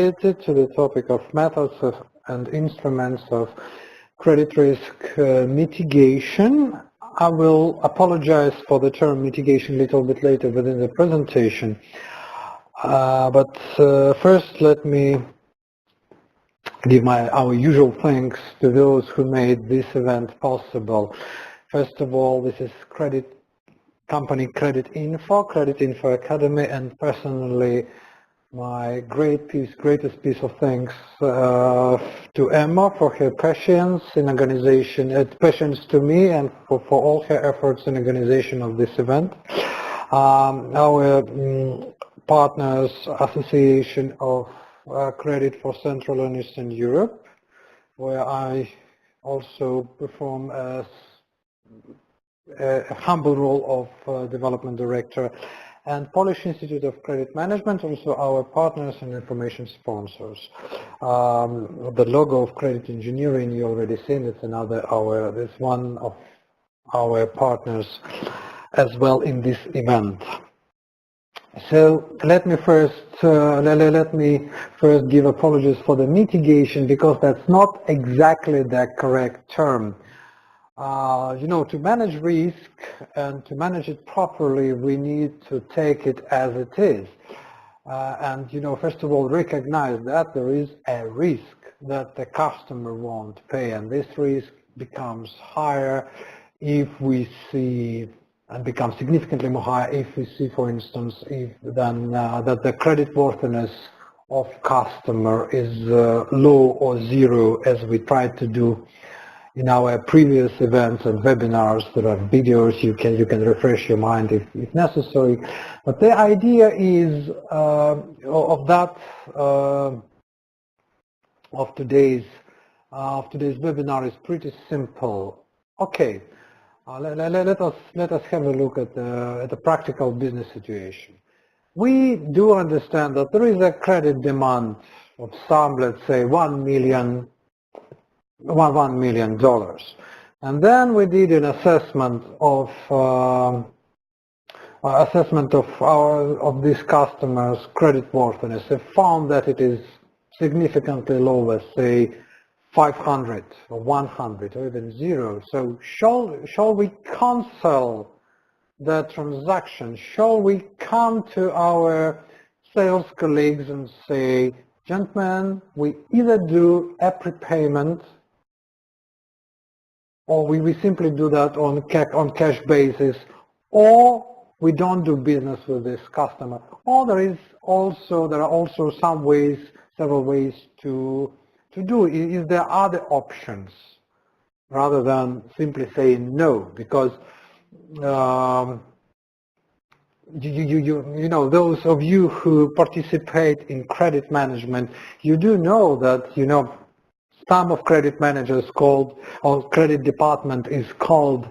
related to the topic of methods and instruments of credit risk mitigation. I will apologize for the term mitigation a little bit later within the presentation. But first let me give our usual thanks to those who made this event possible. First of all, this is company Creditinfo Academy, and personally my greatest piece of thanks to Emma for her patience in organization, patience to me, and for all her efforts in organization of this event. Our partners, Association of Credit for Central and Eastern Europe, where I also perform as a humble role of development director, and Polish Institute of Credit Management, also our partners and information sponsors. The logo of Credit Engineering you already seen. It's it's one of our partners as well in this event. So let me first give apologies for the mitigation, because that's not exactly the correct term. To manage risk and to manage it properly, we need to take it as it is. First of all, recognize that there is a risk that the customer won't pay, and this risk becomes higher if we see, and becomes significantly more higher if we see, for instance, that the creditworthiness of customer is low or zero, as we tried to do in our previous events and webinars. There are videos, you can refresh your mind if necessary. But the idea is of today's webinar is pretty simple. Okay, let us have a look at the practical business situation. We do understand that there is a credit demand of some, let's say, $1 million. And then we did an assessment of this customer's creditworthiness and found that it is significantly lower, say 500 or 100 or even 0. So shall we cancel the transaction? Shall we come to our sales colleagues and say, gentlemen, we either do a prepayment, or we simply do that on cash basis, or we don't do business with this customer. Or there are also several ways to do. Is there other options rather than simply saying no? Because those of you who participate in credit management, you do know that some of credit managers or credit department is called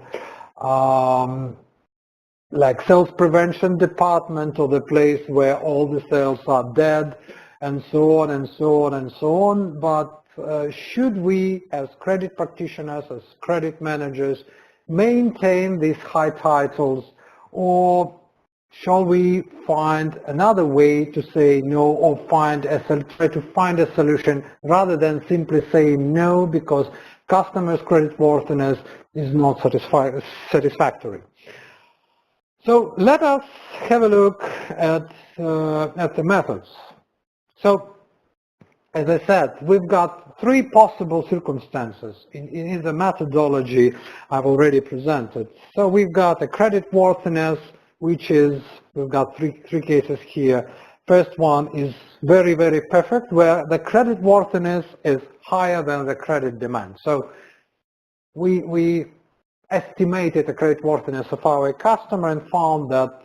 like sales prevention department, or the place where all the sales are dead, and so on and so on and so on. But should we, as credit practitioners, as credit managers, maintain these high titles, or shall we find another way to say no, or try to find a solution rather than simply saying no because customers' creditworthiness is not satisfactory? So let us have a look at the methods. So, as I said, we've got three possible circumstances in the methodology I've already presented. So we've got a creditworthiness, which is, we've got three cases here. First one is very, very perfect, where the creditworthiness is higher than the credit demand. So we estimated the creditworthiness of our customer and found that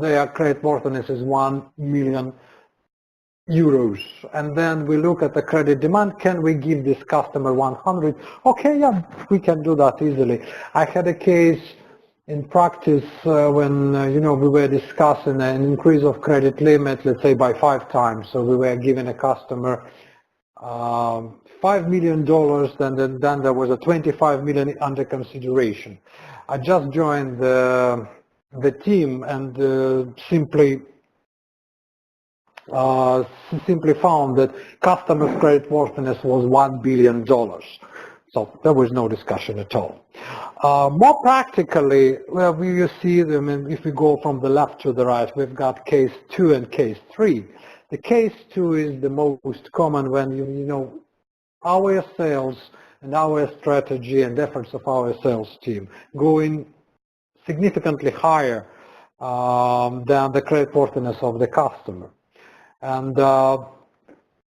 their creditworthiness is 1 million euros. And then we look at the credit demand. Can we give this customer 100? Okay, yeah, we can do that easily. I had a case in practice when we were discussing an increase of credit limit, let's say by 5 times. So we were giving a customer $5 million, then there was a 25 million under consideration. I just joined the team and simply simply found that customers' creditworthiness was $1 billion. So there was no discussion at all. More practically, well, you see them, and if we go from the left to the right, we've got case 2 and case 3. The case 2 is the most common when you know our sales and our strategy and efforts of our sales team going significantly higher than the creditworthiness of the customer. And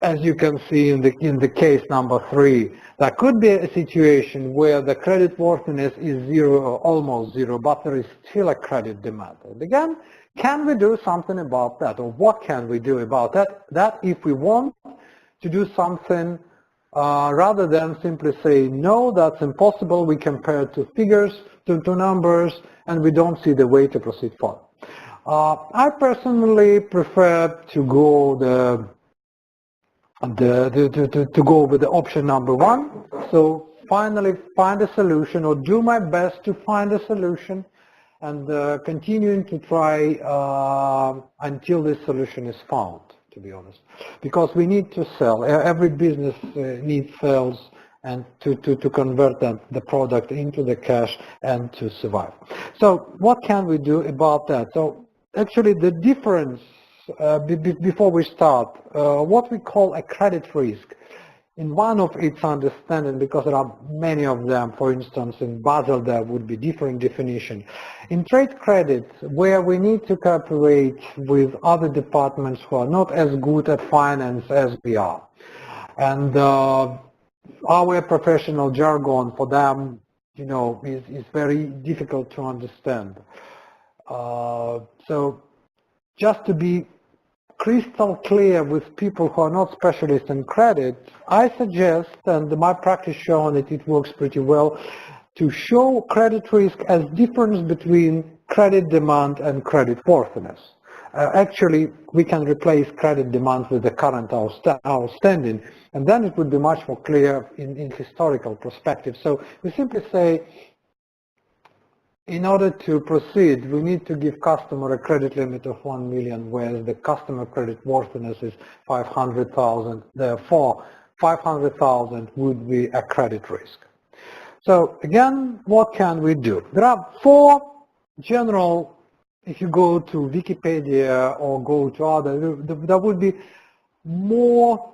as you can see in the case number 3, there could be a situation where the creditworthiness is zero or almost zero, but there is still a credit demand. And again, can we do something about that, or what can we do about that? That if we want to do something, rather than simply say no, that's impossible, we compare to figures, to numbers, and we don't see the way to proceed forward. I personally prefer to go to go with the option number 1. So finally find a solution, or do my best to find a solution, and continuing to try until this solution is found, to be honest. Because we need to sell. Every business needs sales and to convert the product into the cash and to survive. So what can we do about that? So actually the difference, before we start, what we call a credit risk, in one of its understanding, because there are many of them, for instance, in Basel there would be different definition. In trade credit, where we need to cooperate with other departments who are not as good at finance as we are. And our professional jargon for them, you know, is very difficult to understand. So just to be crystal clear with people who are not specialists in credit, I suggest, and my practice shown it works pretty well, to show credit risk as difference between credit demand and credit worthiness. Actually, we can replace credit demand with the current outstanding, and then it would be much more clear in historical perspective. So we simply say, in order to proceed, we need to give customer a credit limit of 1 million, whereas the customer credit worthiness is 500,000. Therefore, 500,000 would be a credit risk. So again, what can we do? There are 4 general, if you go to Wikipedia or go to other, there would be more,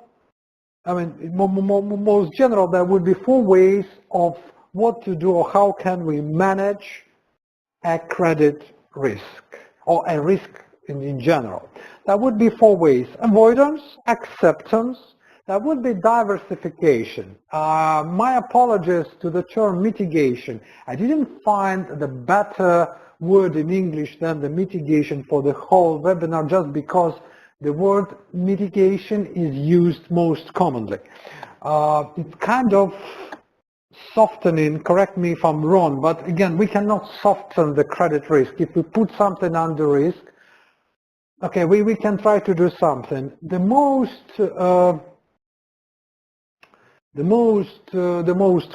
most general, there would be 4 ways of what to do or how can we manage a credit risk, or a risk in general. That would be 4 ways: avoidance, acceptance, that would be diversification. My apologies to the term mitigation. I didn't find the better word in English than the mitigation for the whole webinar, just because the word mitigation is used most commonly. It's kind of softening, correct me if I'm wrong, but again, we cannot soften the credit risk. If we put something under risk, okay, we can try to do something. The most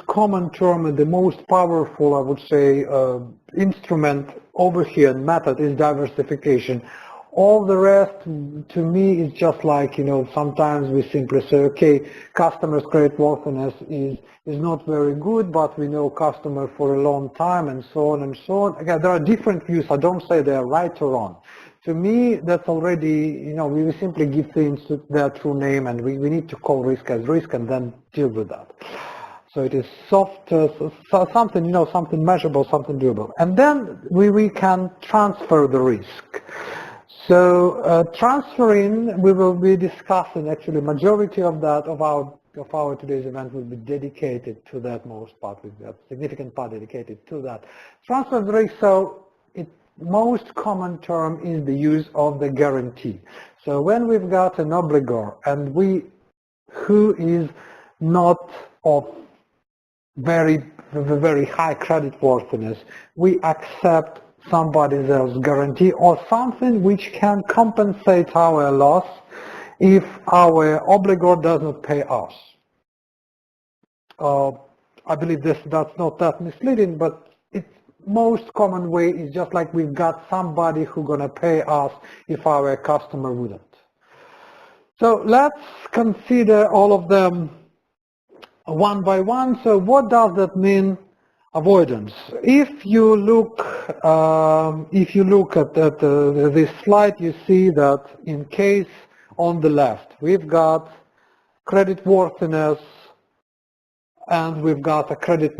common term and the most powerful, I would say, instrument over here and method is diversification. All the rest, to me, is just like, you know, sometimes we simply say, okay, customer's creditworthiness is not very good, but we know customer for a long time, and so on and so on. Again, there are different views. I don't say they're right or wrong. To me, that's already, you know, we simply give things their true name, and we need to call risk as risk and then deal with that. So it is soft, something, you know, something measurable, something doable. And then we can transfer the risk. So transferring, we will be discussing, actually majority of that, of our today's event will be dedicated to that, most part, with that significant part dedicated to that. Transfer of the risk, so most common term is the use of the guarantee. So when we've got an obligor and who is not of very high credit worthiness, we accept somebody else's guarantee or something which can compensate our loss if our obligor does not pay us. I believe that's not that misleading, but it's most common way is just like we've got somebody who's going to pay us if our customer wouldn't. So let's consider all of them one by one. So what does that mean, avoidance? If you look at this slide, you see that in case on the left we've got credit worthiness and we've got a credit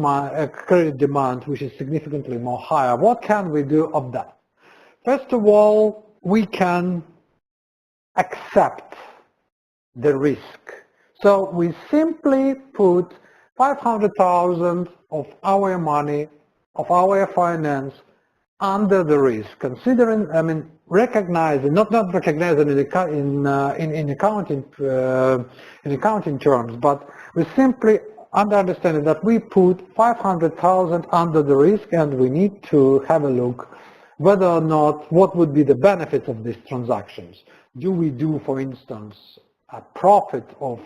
demand which is significantly more higher. What can we do of that? First of all, we can accept the risk. So we simply put 500,000 of our money, of our finance, under the risk, considering, recognizing, not recognizing in accounting terms, but we simply understanding that we put 500,000 under the risk, and we need to have a look whether or not what would be the benefits of these transactions. Do we do, for instance, a profit of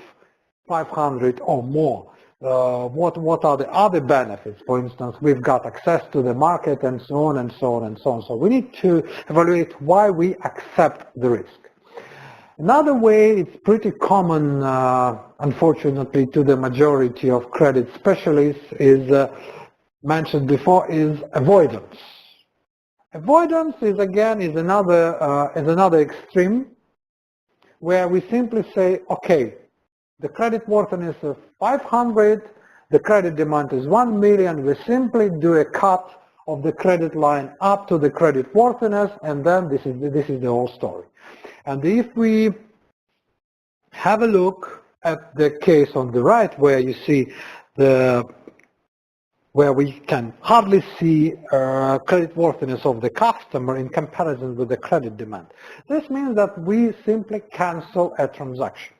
500 or more? What are the other benefits? For instance, we've got access to the market and so on and so on and so on. So we need to evaluate why we accept the risk. Another way, it's pretty common, unfortunately, to the majority of credit specialists, is mentioned before, is avoidance. Avoidance is another extreme, where we simply say, okay, the credit worthiness is 500, the credit demand is 1 million, we simply do a cut of the credit line up to the credit worthiness, and then this is the whole story. And if we have a look at the case on the right, where you see where we can hardly see credit worthiness of the customer in comparison with the credit demand. This means that we simply cancel a transaction.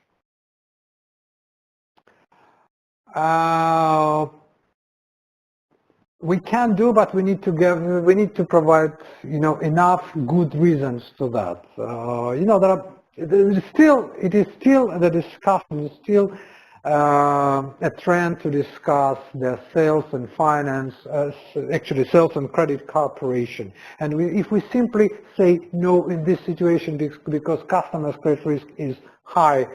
We can do, but we need to provide, enough good reasons to that. It is still the discussion is still a trend to discuss the sales and finance, actually sales and credit cooperation. And if we simply say no in this situation because customers' credit risk is high,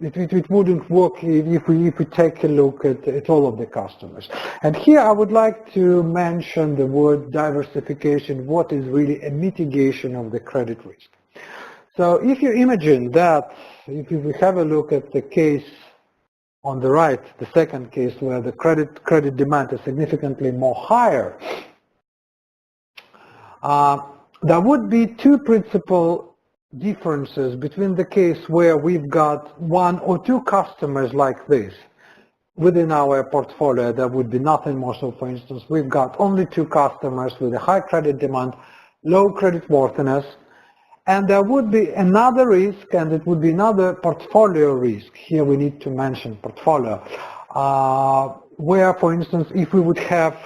it wouldn't work if we take a look at all of the customers. And here I would like to mention the word diversification, what is really a mitigation of the credit risk. So if you imagine that, if we have a look at the case on the right, the second case where the credit demand is significantly more higher, there would be two principal differences between the case where we've got one or two customers like this. Within our portfolio, there would be nothing more. So for instance, we've got only two customers with a high credit demand, low credit worthiness, and there would be another risk, and it would be another portfolio risk. Here we need to mention portfolio, where, for instance, if we would have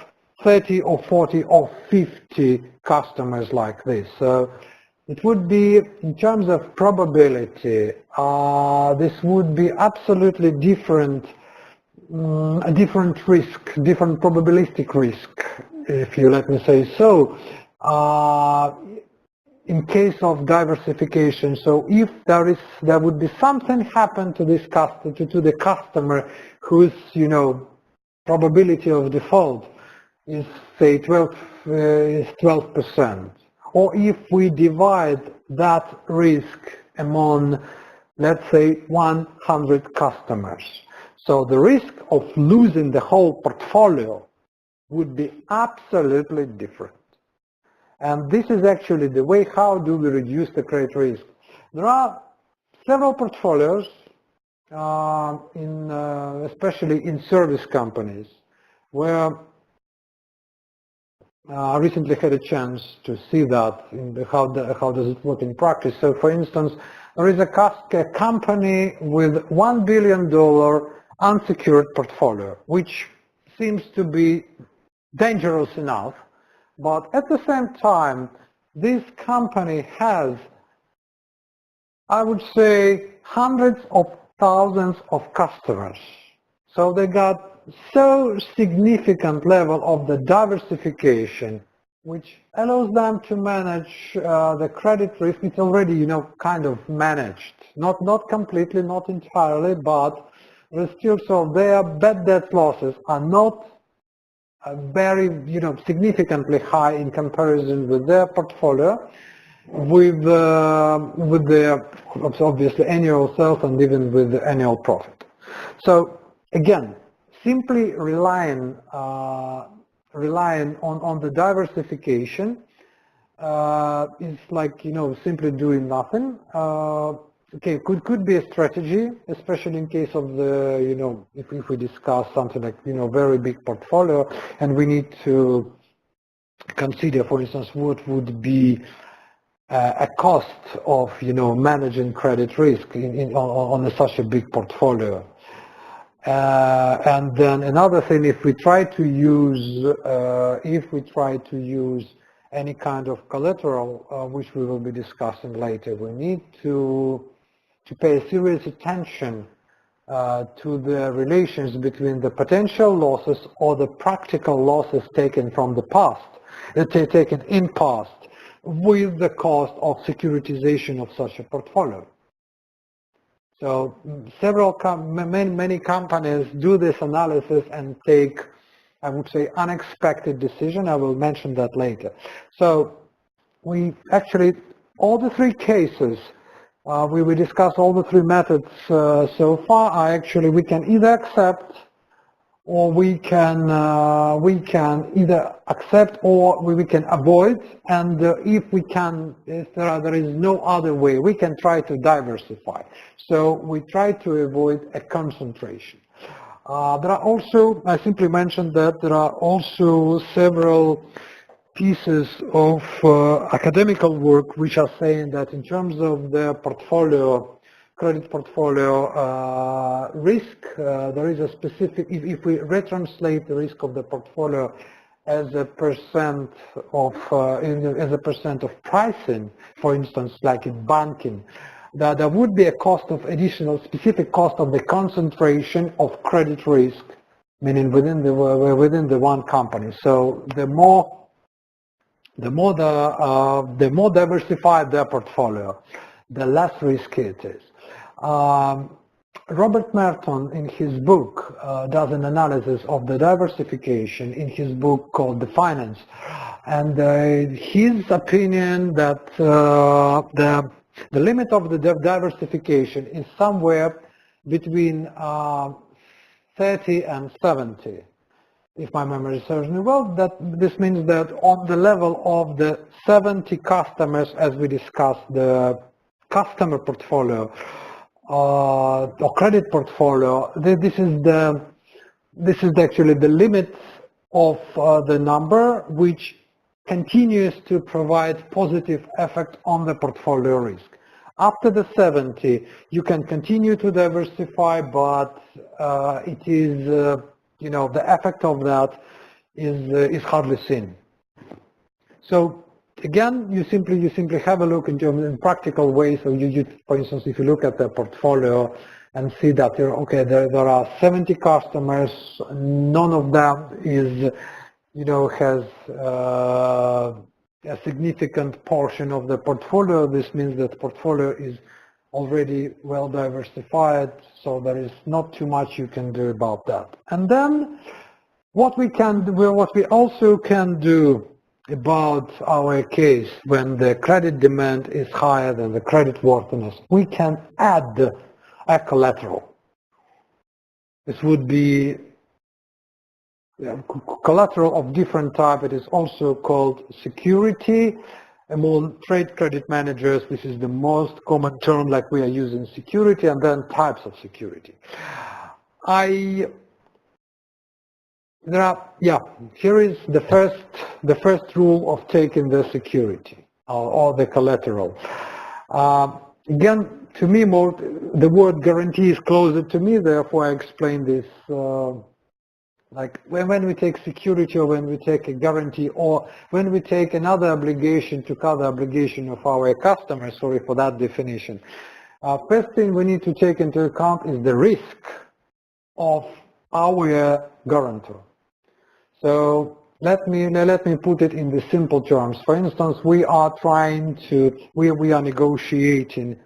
30 or 40 or 50 customers like this. So it would be, in terms of probability, this would be absolutely different, a different risk, different probabilistic risk, if you let me say so. In case of diversification, so if there would be something happen to this to the customer whose probability of default is say 12%, or if we divide that risk among, let's say, 100 customers, so the risk of losing the whole portfolio would be absolutely different. And this is actually the way how do we reduce the credit risk. There are several portfolios, especially in service companies, where I recently had a chance to see that, how does it work in practice. So for instance, there is a company with $1 billion unsecured portfolio, which seems to be dangerous enough. But at the same time, this company has, I would say, hundreds of thousands of customers. So they got so significant level of the diversification which allows them to manage the credit risk. It's already, kind of managed, not completely, not entirely, but still, so their bad debt losses are not very, significantly high in comparison with their portfolio, with their obviously annual sales and even with the annual profit. So again, simply relying on the diversification is like, simply doing nothing. Okay, could be a strategy, especially in case of the, if we discuss something like, very big portfolio, and we need to consider, for instance, what would be a cost of, managing credit risk on such a big portfolio. And then another thing, if we try to use any kind of collateral, which we will be discussing later, we need to pay serious attention to the relations between the potential losses or the practical losses taken from the past, taken in past, with the cost of securitization of such a portfolio. So many companies do this analysis and take, I would say, unexpected decision. I will mention that later. So we actually, all the three cases, we discuss all the three methods so far. We can either accept, or we can either accept or we can avoid, and if there is no other way, we can try to diversify. So we try to avoid a concentration. There are also, I simply mentioned that there are also several pieces of academical work which are saying that in terms of the portfolio, credit portfolio risk, there is a specific, if we retranslate the risk of the portfolio as a percent of pricing, for instance, like in banking, that there would be a cost of additional specific cost of the concentration of credit risk, meaning within the one company. So the more diversified their portfolio, the less risky it is. Robert Merton, in his book, does an analysis of the diversification in his book called Avoidance, and his opinion that the limit of the diversification is somewhere between 30 and 70. If my memory serves me well, this means that on the level of the 70 customers, as we discussed, the customer portfolio or credit portfolio, this is actually the limit of the number which continues to provide positive effect on the portfolio risk. After the 70, you can continue to diversify, but it is the effect of that is hardly seen. So again, you simply have a look in practical ways. So you, for instance, if you look at the portfolio and see that there are 70 customers, none of them is has a significant portion of the portfolio. This means that portfolio is already well diversified, so there is not too much you can do about that. And then what we also can do about our case when the credit demand is higher than the credit worthiness, we can add a collateral. This would be collateral of different type. It is also called security. Among trade credit managers, this is the most common term, like we are using security, and then types of security. Here is the first rule of taking the security or the collateral. Again, to me, the word guarantee is closer to me, therefore I explain this. Like when we take security, or when we take a guarantee, or when we take another obligation to cover obligation of our customers, sorry for that definition. First thing we need to take into account is the risk of our guarantor. So let me put it in the simple terms. For instance, we are negotiating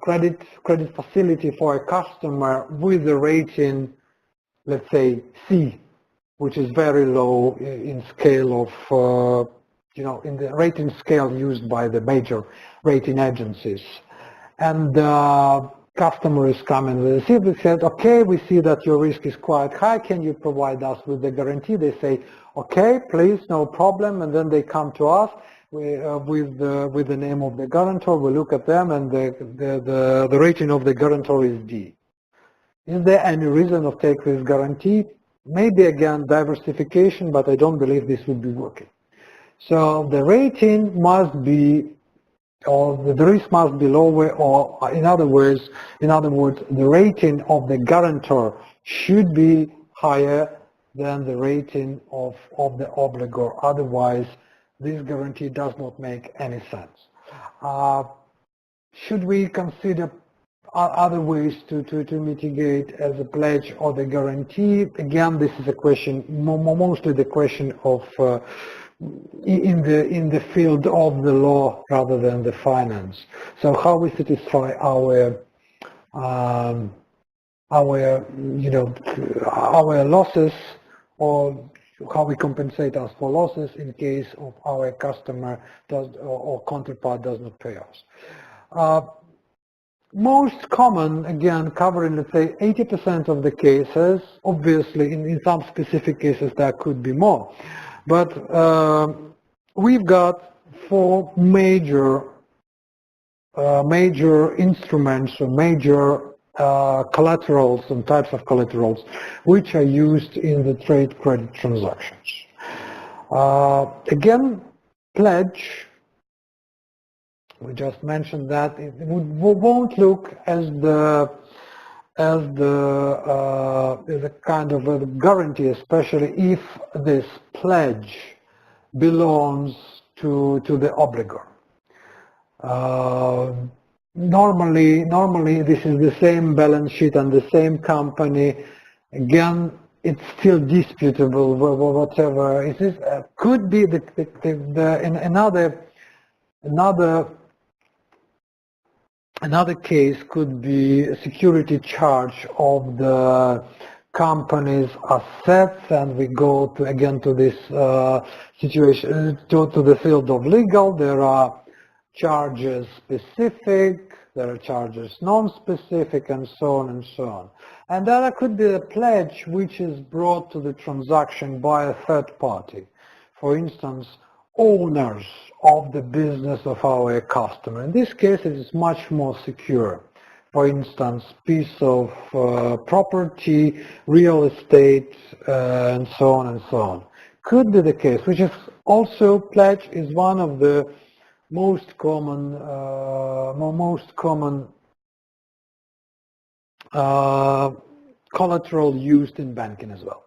credit facility for a customer with a rating, let's say C, which is very low in scale of in the rating scale used by the major rating agencies. And customer is coming with a C. They said, okay, we see that your risk is quite high. Can you provide us with the guarantee? They say, okay, please, no problem. And then they come to us with the name of the guarantor. We look at them, and the rating of the guarantor is D. Is there any reason of take this guarantee? Maybe again diversification, but I don't believe this would be working. So the rating must be, or the risk must be lower, or in other words, the rating of the guarantor should be higher than the rating of the obligor. Otherwise, this guarantee does not make any sense. Should we consider other ways to mitigate as a pledge or the guarantee? Again, this is a question, mostly the question of in the field of the law rather than the finance. So how we satisfy our losses, or how we compensate us for losses in case of our customer or counterpart does not pay us. Most common, again, covering, let's say, 80% of the cases. Obviously, in some specific cases, there could be more. But we've got four major instruments or major collaterals and types of collaterals which are used in the trade credit transactions. Again, pledge. We just mentioned that it won't look as a kind of a guarantee, especially if this pledge belongs to the obligor. Normally this is the same balance sheet and the same company. Again, it's still disputable whatever it is. Could be Another case could be a security charge of the company's assets, and we go again to this situation, to the field of legal. There are charges specific, there are charges non-specific, and so on and so on. And then there could be a pledge which is brought to the transaction by a third party. For instance, owners of the business of our customer. In this case, it is much more secure. For instance, piece of property, real estate, and so on and so on. Could be the case, which is also pledge is one of the most common collateral used in banking as well.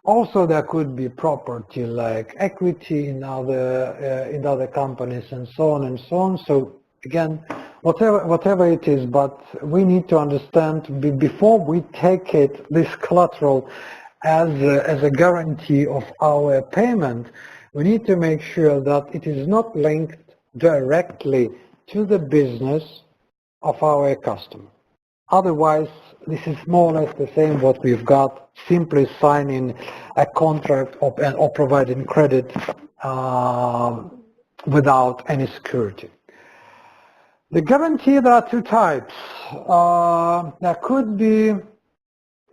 Also, there could be property like equity in other companies and so on and so on. So again, whatever it is, but we need to understand before we take this collateral as a guarantee of our payment, we need to make sure that it is not linked directly to the business of our customer. Otherwise, this is more or less the same what we've got, simply signing a contract or providing credit without any security. The guarantee, there are two types. There could be,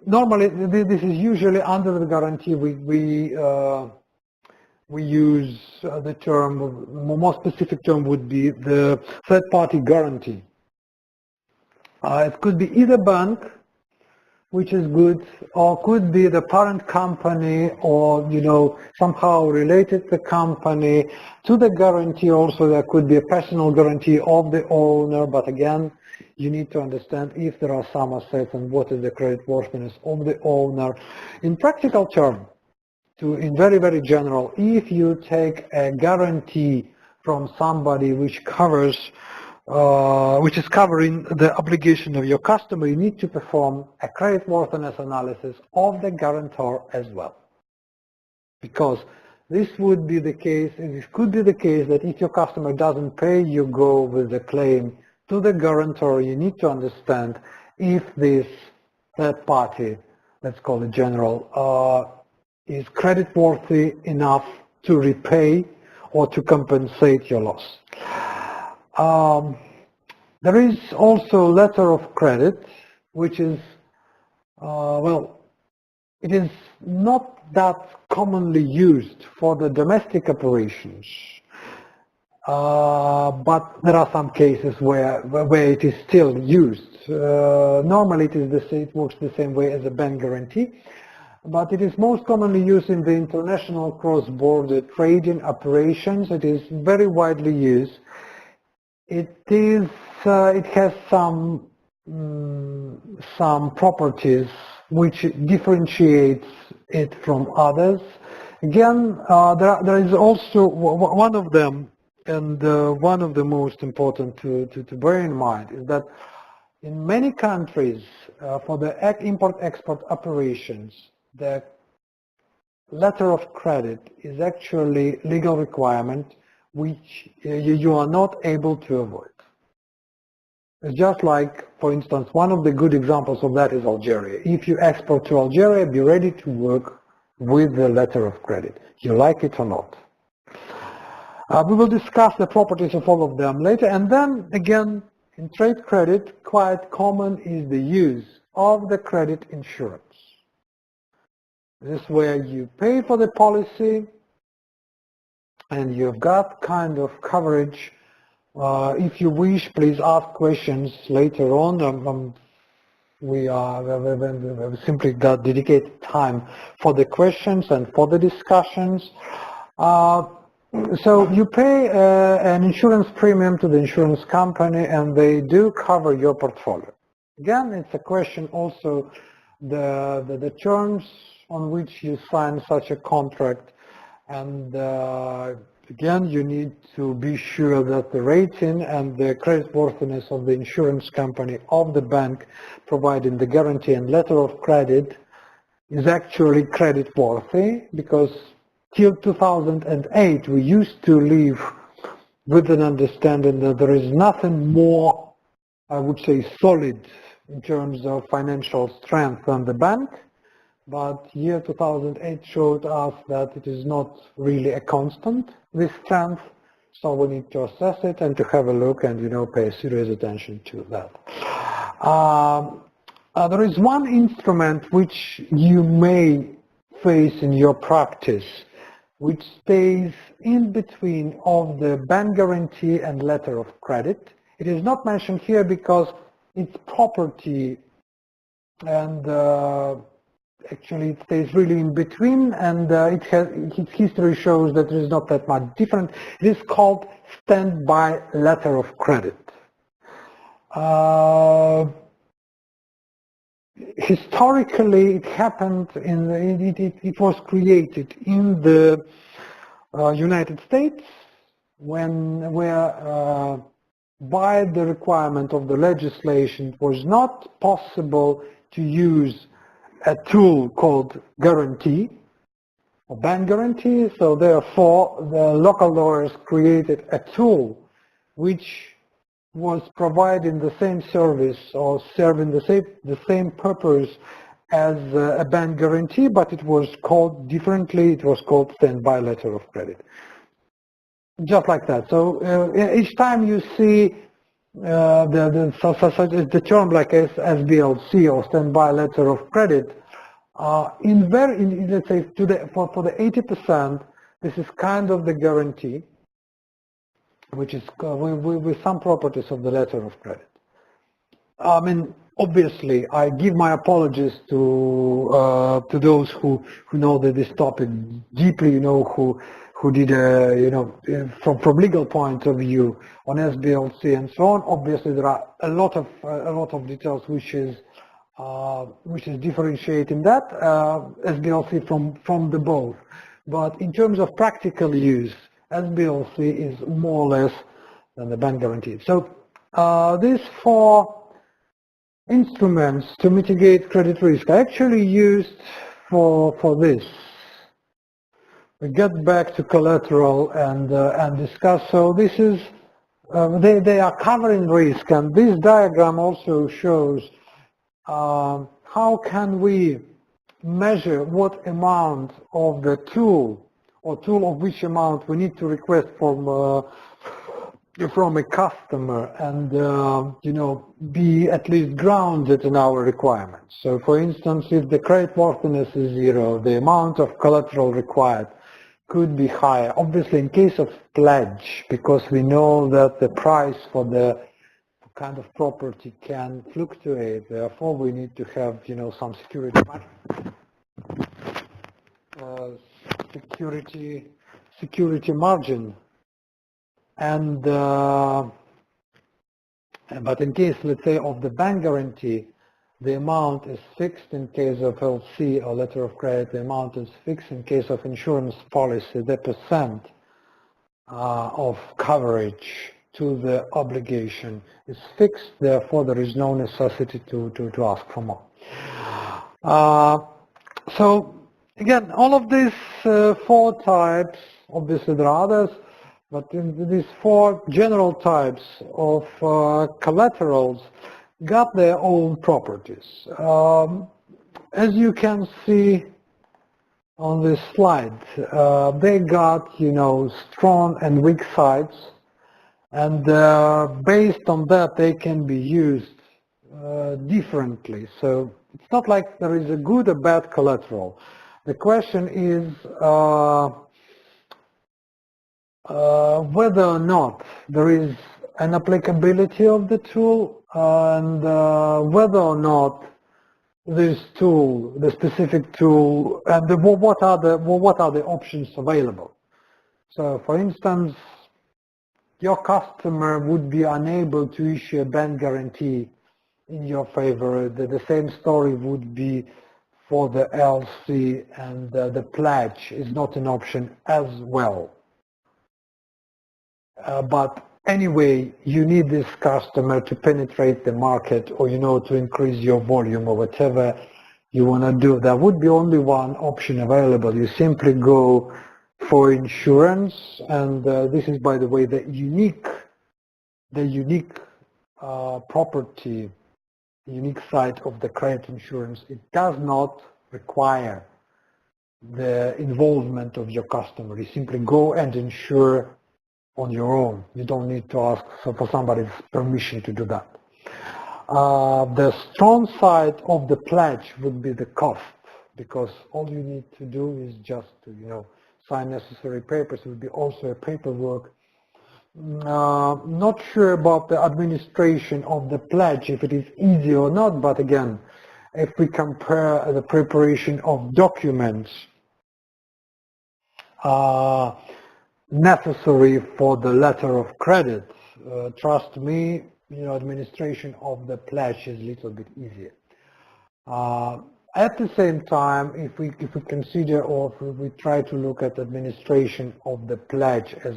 normally this is usually under the guarantee we use the term, more specific term would be the third-party guarantee. It could be either bank, which is good, or could be the parent company, or somehow related the company to the guarantee. Also, there could be a personal guarantee of the owner, but again, you need to understand if there are some assets and what is the creditworthiness of the owner. In practical terms, in very, very general, if you take a guarantee from somebody which covers which is covering the obligation of your customer, you need to perform a creditworthiness analysis of the guarantor as well. Because this would be the case, and it could be the case that if your customer doesn't pay, you go with the claim to the guarantor. You need to understand if this third party, let's call it general, is creditworthy enough to repay or to compensate your loss. There is also letter of credit, which is, well, it is not that commonly used for the domestic operations, but there are some cases where it is still used. Normally it works the same way as a bank guarantee, but it is most commonly used in the international cross-border trading operations. It is very widely used. It has some properties which differentiates it from others. Again, there is also one of them, and one of the most important to bear in mind is that in many countries, for the import-export operations, the letter of credit is actually legal requirement which you are not able to avoid. It's just like, for instance, one of the good examples of that is Algeria. If you export to Algeria, be ready to work with the letter of credit, you like it or not. We will discuss the properties of all of them later, and then again, in trade credit, quite common is the use of the credit insurance. This is where you pay for the policy, and you've got kind of coverage. If you wish, please ask questions later on. We simply got dedicated time for the questions and for the discussions. So you pay an insurance premium to the insurance company, and they do cover your portfolio. Again, it's a question also the terms on which you sign such a contract, and again, you need to be sure that the rating and the creditworthiness of the insurance company, of the bank providing the guarantee and letter of credit is actually creditworthy, because till 2008 we used to live with an understanding that there is nothing more, I would say, solid in terms of financial strength than the bank. But year 2008 showed us that it is not really a constant, this strength, so we need to assess it and to have a look and, pay serious attention to that. There is one instrument which you may face in your practice, which stays in between of the bank guarantee and letter of credit. It is not mentioned here because it's property, and actually it stays really in between, and its history shows that there is not that much different. It is called standby letter of credit. Historically, it happened it was created in the United States, where by the requirement of the legislation it was not possible to use a tool called guarantee or bank guarantee, so therefore the local lawyers created a tool which was providing the same service or serving the same purpose as a bank guarantee, but it was called differently. It was called standby letter of credit. Just like that. So each time you see the term like SBLC or standby letter of credit, let's say for the 80%, this is kind of the guarantee, which is with some properties of the letter of credit. I mean, obviously, I give my apologies to those who know this topic deeply, who did from legal point of view on SBLC and so on. Obviously, there are a lot of details which is differentiating that SBLC from the both. But in terms of practical use, SBLC is more or less than the bank guarantee. So these four instruments to mitigate credit risk are actually used for this. We get back to collateral and discuss. So this is they are covering risk, and this diagram also shows how can we measure what amount of the tool or tool of which amount we need to request from a customer and you know, be at least grounded in our requirements. So for instance, if the credit worthiness is 0, the amount of collateral required could be higher. Obviously in case of pledge, because we know that the price for the kind of property can fluctuate, therefore we need to have, you know, some security margin. And but in case, let's say, of the bank guarantee, the amount is fixed in case of LC or letter of credit. The amount is fixed in case of insurance policy. The percent of coverage to the obligation is fixed. Therefore, there is no necessity to ask for more. So again, all of these four types. Obviously, there are others. But in these four general types of collaterals got their own properties. As you can see on this slide, they got, you know, strong and weak sides, and based on that they can be used differently. So it's not like there is a good or bad collateral. The question is whether or not there is an applicability of the tool, and whether or not this tool, the specific tool, and what are the options available. So, for instance, your customer would be unable to issue a bank guarantee in your favor. The same story would be for the LC, and the pledge is not an option as well. But anyway, you need this customer to penetrate the market, or, you know, to increase your volume, or whatever you want to do. There would be only one option available. You simply go for insurance, and this is, by the way, the unique property, the unique side of the credit insurance. It does not require the involvement of your customer. You simply go and insure on your own. You don't need to ask for somebody's permission to do that. The strong side of the pledge would be the cost, because all you need to do is just to, you know, sign necessary papers. It would be also a paperwork. Not sure about the administration of the pledge, if it is easy or not, but again, if we compare the preparation of documents necessary for the letter of credit, trust me, you know, administration of the pledge is a little bit easier. At the same time, if we consider, or if we try to look at administration of the pledge as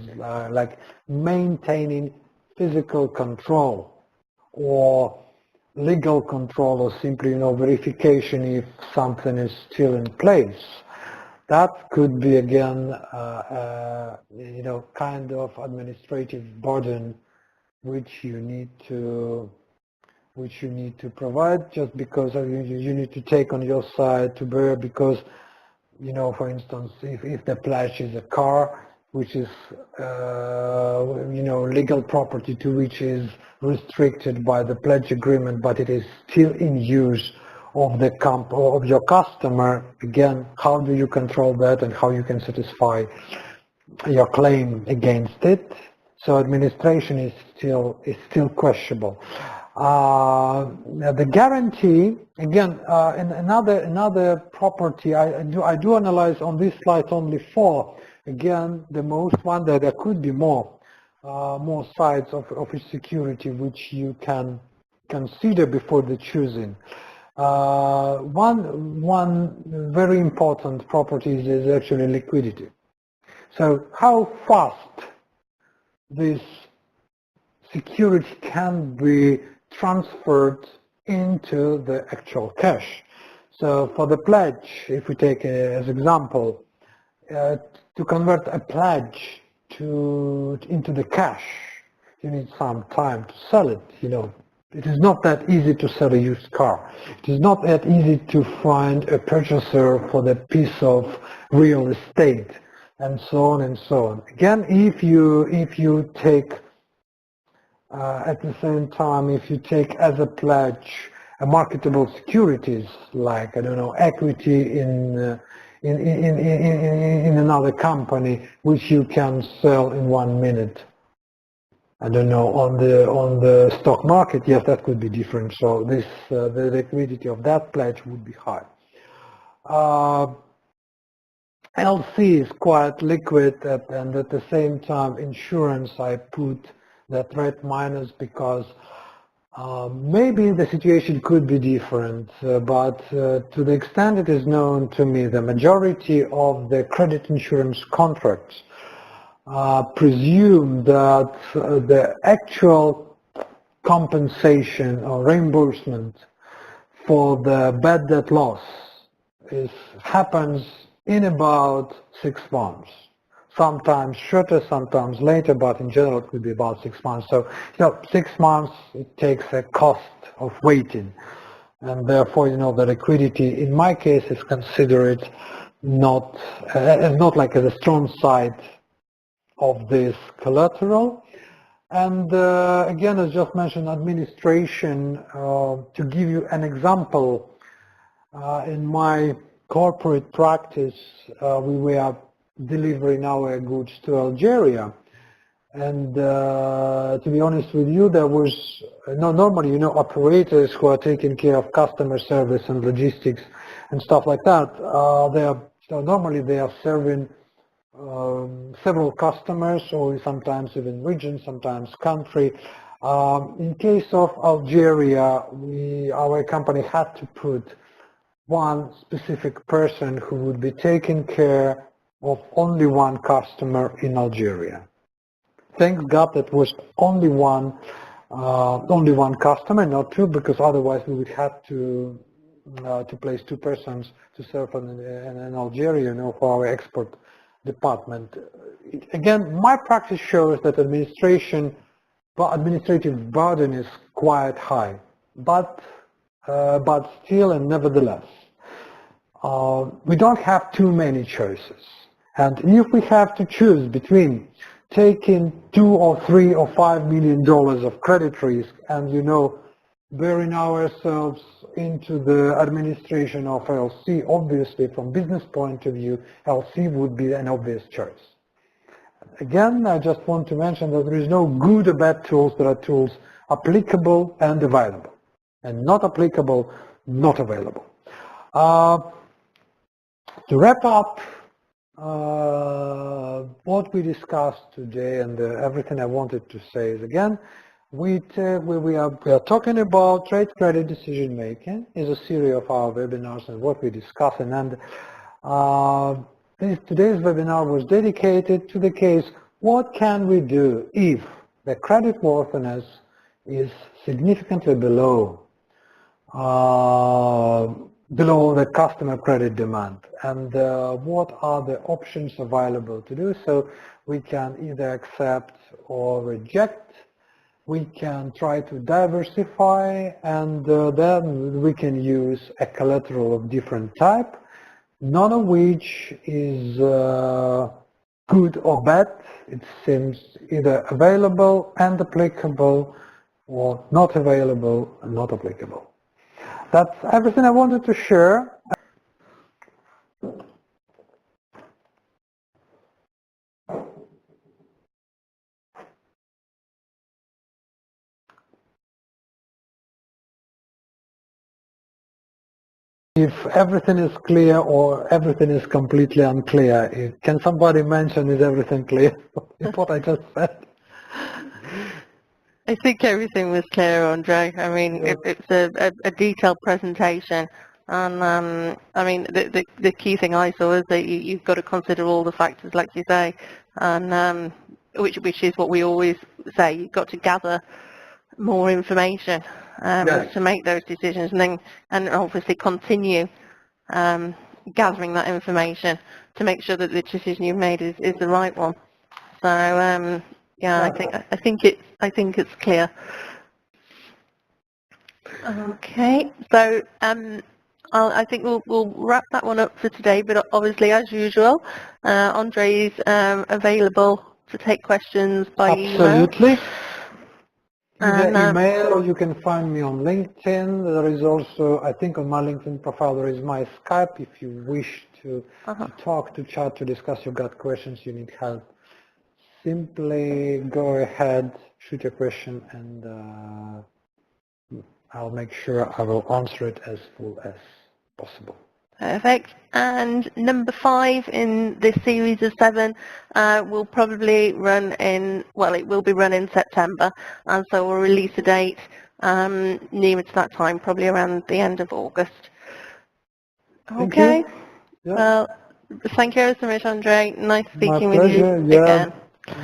like maintaining physical control or legal control, or simply, you know, verification if something is still in place, that could be again, you know, kind of administrative burden which you need to provide, just because you need to take on your side to bear, because, you know, for instance, if the pledge is a car, which is, you know, legal property to which is restricted by the pledge agreement, but it is still in use of your customer, again, how do you control that, and how you can satisfy your claim against it? So administration is still questionable. The guarantee, again, another property I do analyze on this slide only 4. Again, the most one that there could be more sides of security which you can consider before the choosing. One very important property is actually liquidity. So how fast this security can be transferred into the actual cash. So for the pledge, if we take as example, to convert a pledge into the cash, you need some time to sell it, you know. It is not that easy to sell a used car. It is not that easy to find a purchaser for the piece of real estate, and so on and so on. Again, if you take at the same time, if you take as a pledge a marketable securities like, I don't know, equity in another company, which you can sell in 1 minute, I don't know, on the stock market, yes, that could be different. So this the liquidity of that pledge would be high. LC is quite liquid, and at the same time, insurance, I put that red minus because maybe the situation could be different, but to the extent it is known to me, the majority of the credit insurance contracts presume that the actual compensation or reimbursement for the bad debt loss happens in about 6 months. Sometimes shorter, sometimes later, but in general it could be about 6 months. So, 6 months it takes a cost of waiting, and therefore, the liquidity in my case is considered not like as a strong side of this collateral. And again, as just mentioned, administration, to give you an example, in my corporate practice, we were delivering our goods to Algeria. And to be honest with you, there was, normally, operators who are taking care of customer service and logistics and stuff like that, normally they are serving several customers, or sometimes even regions, sometimes country. In case of Algeria, our company had to put one specific person who would be taking care of only one customer in Algeria. Thank God that was only one customer, not two, because otherwise we would have to place two persons to serve in Algeria, for our export department. Again, my practice shows that administrative burden is quite high, but still and nevertheless, we don't have too many choices. And if we have to choose between taking $2 or $3 or $5 million of credit risk and, bearing ourselves into the administration of LC, obviously from business point of view, LC would be an obvious choice. Again, I just want to mention that there is no good or bad tools. There are tools applicable and available, and not applicable, not available. To wrap up what we discussed today, and everything I wanted to say is, again, we are talking about trade credit decision making. Is a series of our webinars and what we're discussing, and today's webinar was dedicated to the case, what can we do if the credit worthiness is significantly below the customer credit demand, and what are the options available to do so? We can either accept or reject. We can try to diversify, and then we can use a collateral of different type, none of which is good or bad. It seems either available and applicable, or not available and not applicable. That's everything I wanted to share. If everything is clear or everything is completely unclear, can somebody mention, is everything clear? Is what I just said? I think everything was clear, Andrei. I mean, it's a detailed presentation, and I mean, the key thing I saw is that you've got to consider all the factors, like you say, and which is what we always say. You've got to gather more information Yes. to make those decisions, and obviously continue gathering that information to make sure that the decision you've made is the right one. So yeah, I think it's clear. Okay, so I think we'll wrap that one up for today. But obviously, as usual, Andriy is available to take questions by email. Absolutely. Either And, email, or you can find me on LinkedIn. There is also, I think on my LinkedIn profile, there is my Skype. If you wish to talk, to chat, to discuss, you've got questions, you need help, simply go ahead, shoot your question, and I'll make sure I will answer it as full as possible. Perfect. And number 5 in this series of 7 will probably run in, well, it will be run in September, and so we'll release a date nearer to that time, probably around the end of August. Okay. Yeah. Well, thank you so much, Andriy. Nice speaking with you Yeah. again.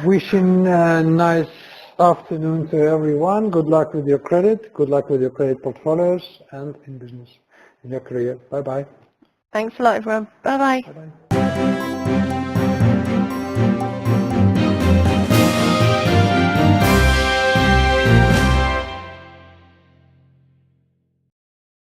Wishing a nice afternoon to everyone. Good luck with your credit. Good luck with your credit portfolios and in business, in your career. Bye-bye. Thanks a lot, everyone. Bye-bye. Bye-bye.